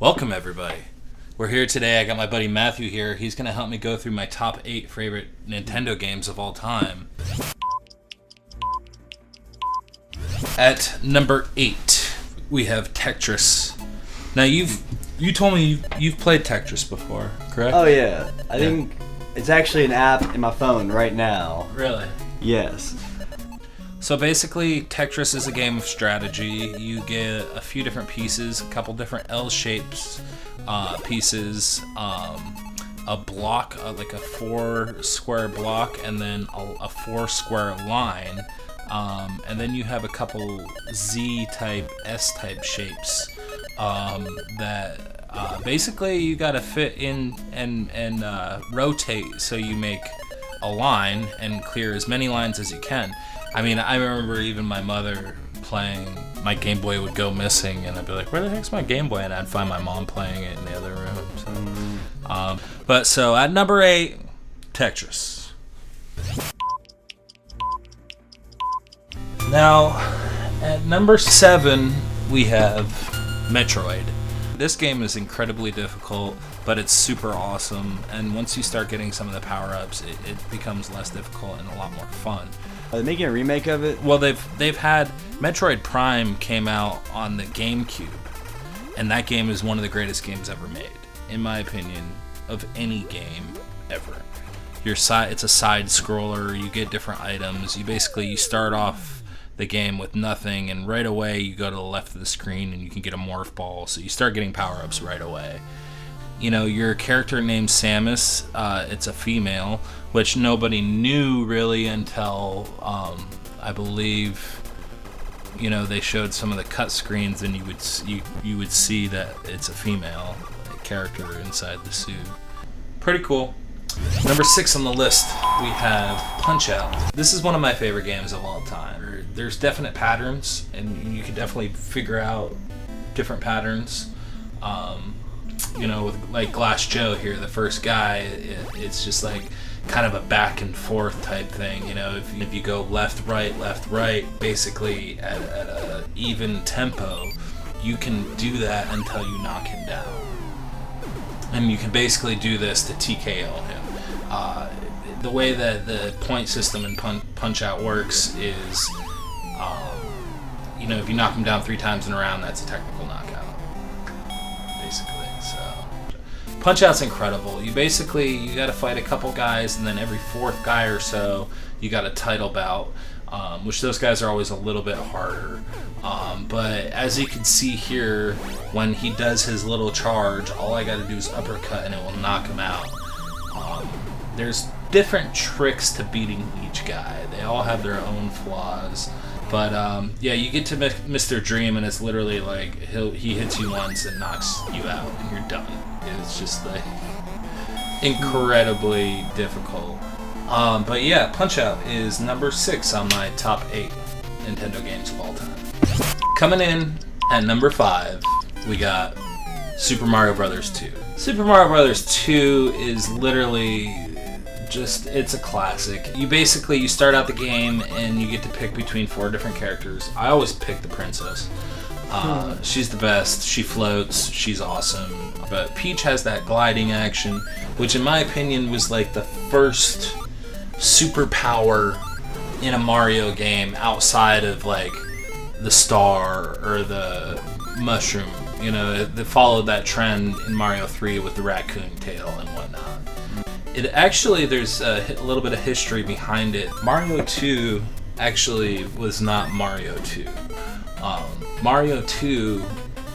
Welcome everybody. We're here today. I got my buddy Matthew here. He's going to help me go through my top 8 favorite Nintendo games of all time. At number 8, we have Tetris. Now you told me you've played Tetris before, correct? Oh yeah. I think it's actually an app in my phone right now. Really? Yes. So basically, Tetris is a game of strategy. You get a few different pieces, a couple different L-shapes pieces, a block, like a 4-square block, and then a 4-square line. And then you have a couple Z-type, S-type shapes that basically you gotta fit in and rotate so you make a line and clear as many lines as you can. I mean, I remember even my mother playing, my Game Boy would go missing, and I'd be like, where the heck's my Game Boy? And I'd find my mom playing it in the other room. So at number 8, Tetris. Now, at number 7, we have Metroid. This game is incredibly difficult, but it's super awesome, and once you start getting some of the power-ups, it becomes less difficult and a lot more fun. Are they making a remake of it? Well, they've had Metroid Prime came out on the GameCube, and that game is one of the greatest games ever made, in my opinion, of any game ever. It's a side scroller. You get different items. You start off the game with nothing, and right away you go to the left of the screen and you can get a morph ball. So you start getting power-ups right away. You know, your character named Samus, it's a female, which nobody knew really until, I believe, you know, they showed some of the cut screens, and you would see that it's a female character inside the suit. Pretty cool. Number 6 on the list, we have Punch-Out. This is one of my favorite games of all time. There's definite patterns, and you can definitely figure out different patterns. You know, with like Glass Joe here, the first guy, it's just like kind of a back and forth type thing. You know, if you go left, right, basically at a even tempo, you can do that until you knock him down. And you can basically do this to TKO him. The way that the point system in Punch-Out works is, you know, if you knock him down 3 times in a round, that's a technical knockout, basically. So Punch-Out's incredible. You gotta fight a couple guys, and then every 4th guy or so, you got a title bout, which those guys are always a little bit harder. But as you can see here, when he does his little charge, all I gotta do is uppercut and it will knock him out. There's different tricks to beating each guy. They all have their own flaws. But yeah, you get to Mr. Dream, and it's literally like he hits you once and knocks you out, and you're done. It's just like incredibly difficult. But yeah, Punch-Out is number 6 on my top 8 Nintendo games of all time. Coming in at number 5, we got Super Mario Bros. 2. Super Mario Bros. 2 is literally it's a classic. You start out the game and you get to pick between 4 different characters. I always pick the princess. She's the best. She floats. She's awesome. But Peach has that gliding action, which in my opinion was like the first superpower in a Mario game outside of like the star or the mushroom. You know, they followed that trend in Mario 3 with the raccoon tail and whatnot. It actually, there's a little bit of history behind it. Mario 2 actually was not Mario 2. Mario 2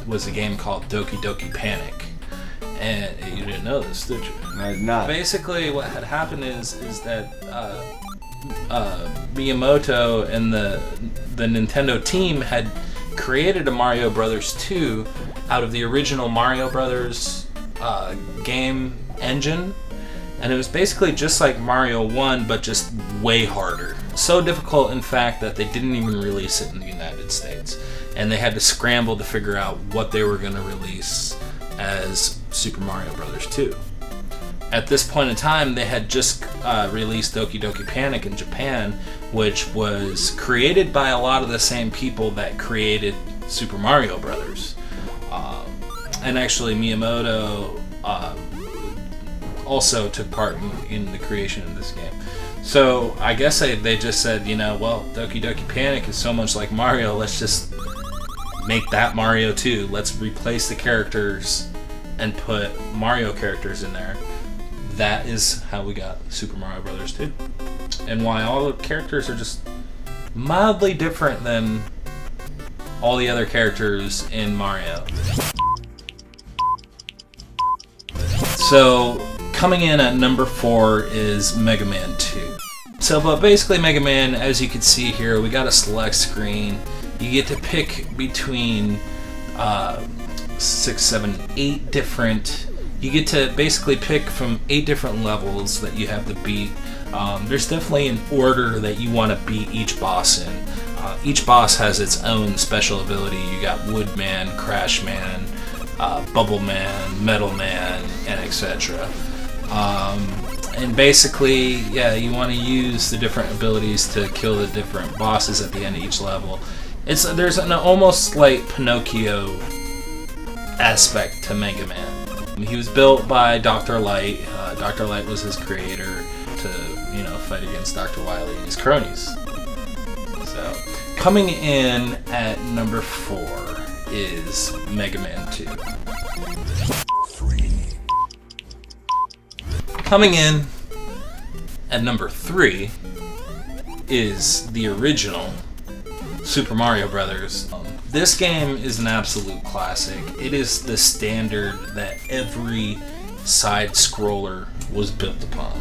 was a game called Doki Doki Panic. And you didn't know this, did you? I did not. Basically, what had happened is that Miyamoto and the Nintendo team had created a Mario Brothers 2 out of the original Mario Brothers game engine. And it was basically just like Mario 1, but just way harder. So difficult, in fact, that they didn't even release it in the United States. And they had to scramble to figure out what they were going to release as Super Mario Bros. 2. at this point in time, they had just released Doki Doki Panic in Japan, which was created by a lot of the same people that created Super Mario Brothers. And actually, Miyamoto also took part in the creation of this game. So I guess they just said, well, Doki Doki Panic is so much like Mario, let's just make that Mario too. Let's replace the characters and put Mario characters in there. That is how we got Super Mario Brothers 2. And why all the characters are just mildly different than all the other characters in Mario. So, coming in at number 4 is Mega Man 2. But basically Mega Man, as you can see here, we got a select screen. You get to pick between 6, 7, 8 different... You get to basically pick from 8 different levels that you have to beat. There's definitely an order that you want to beat each boss in. Each boss has its own special ability. You got Wood Man, Crash Man, Bubble Man, Metal Man, and etc. And basically, yeah, you want to use the different abilities to kill the different bosses at the end of each level. There's an almost like Pinocchio aspect to Mega Man. He was built by Dr. Light. Dr. Light was his creator to, fight against Dr. Wily and his cronies. So, coming in at number 4 is Mega Man 2. Coming in at number 3 is the original Super Mario Brothers. This game is an absolute classic. It is the standard that every side scroller was built upon.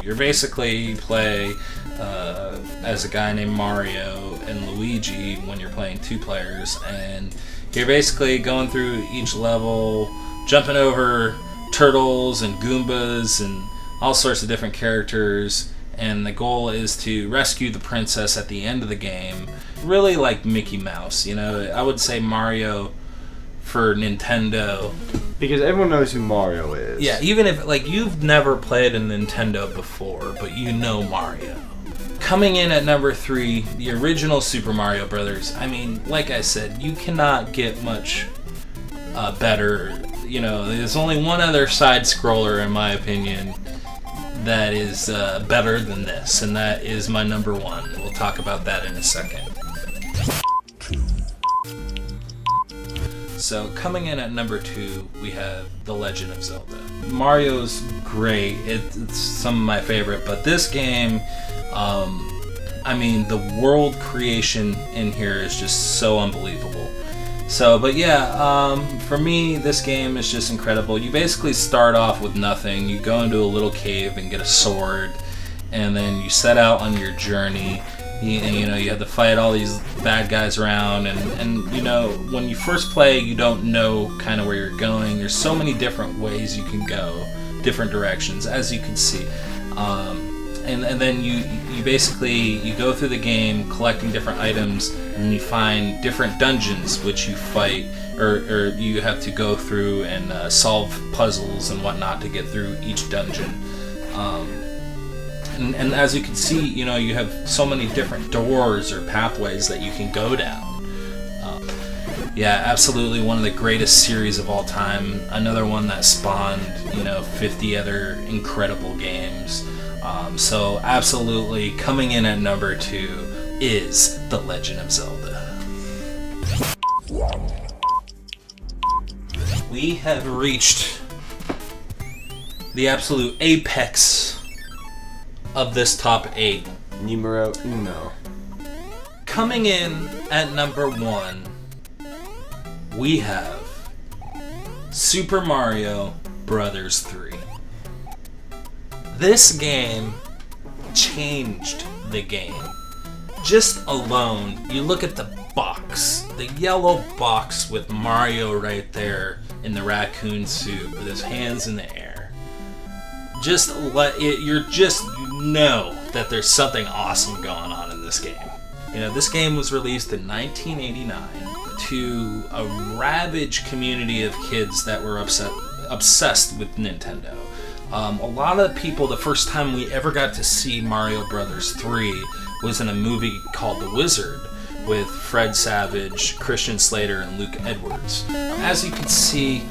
You're basically play as a guy named Mario and Luigi when you're playing 2 players, and you're basically going through each level, jumping over turtles and Goombas and all sorts of different characters, and the goal is to rescue the princess at the end of the game. Really like Mickey Mouse, I would say Mario for Nintendo. Because everyone knows who Mario is. Yeah, even if you've never played a Nintendo before, but you know Mario. Coming in at number 3, the original Super Mario Brothers. I mean, like I said, you cannot get much better. There's only one other side scroller, in my opinion, that is better than this, and that is my number 1. We'll talk about that in a second. So, coming in at number 2, we have The Legend of Zelda. Mario's great. It's some of my favorite, but this game, the world creation in here is just so unbelievable. So, but yeah, for me, this game is just incredible. You basically start off with nothing. You go into a little cave and get a sword, and then you set out on your journey. You have to fight all these bad guys around, and when you first play, you don't know kind of where you're going. There's so many different ways you can go, different directions, as you can see. And then you basically go through the game collecting different items, and you find different dungeons which you fight, or you have to go through and solve puzzles and whatnot to get through each dungeon. And as you can see, you have so many different doors or pathways that you can go down. Yeah, absolutely one of the greatest series of all time. Another one that spawned, 50 other incredible games. So absolutely, coming in at number 2 is The Legend of Zelda. We have reached the absolute apex of this top 8. Numero uno. Coming in at number 1, we have Super Mario Brothers 3. This game changed the game. Just alone, you look at the box, the yellow box with Mario right there in the raccoon suit with his hands in the air. Just let it, you know that there's something awesome going on in this game. This game was released in 1989 to a ravaged community of kids that were obsessed with Nintendo. A lot of people, the first time we ever got to see Mario Brothers 3 was in a movie called The Wizard with Fred Savage, Christian Slater, and Luke Edwards. As you can see,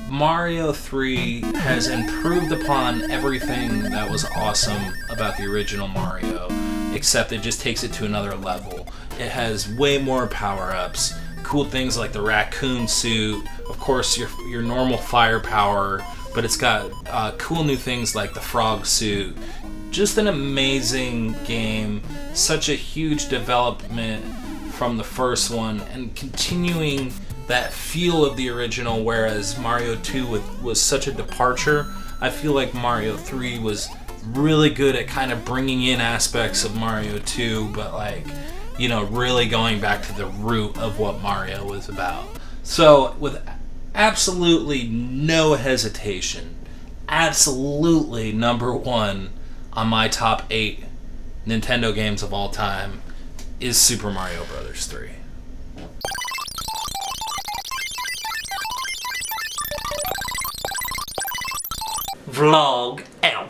Mario 3 has improved upon everything that was awesome about the original Mario, except it just takes it to another level. It has way more power-ups, cool things like the raccoon suit, of course your normal firepower, but it's got cool new things like the frog suit. Just an amazing game, such a huge development from the first one, and continuing that feel of the original, whereas Mario 2 was such a departure. I feel like Mario 3 was really good at kind of bringing in aspects of Mario 2, but like, you know, really going back to the root of what Mario was about. So with absolutely no hesitation, absolutely number one on my top 8 Nintendo games of all time is Super Mario Brothers 3. Vlog out.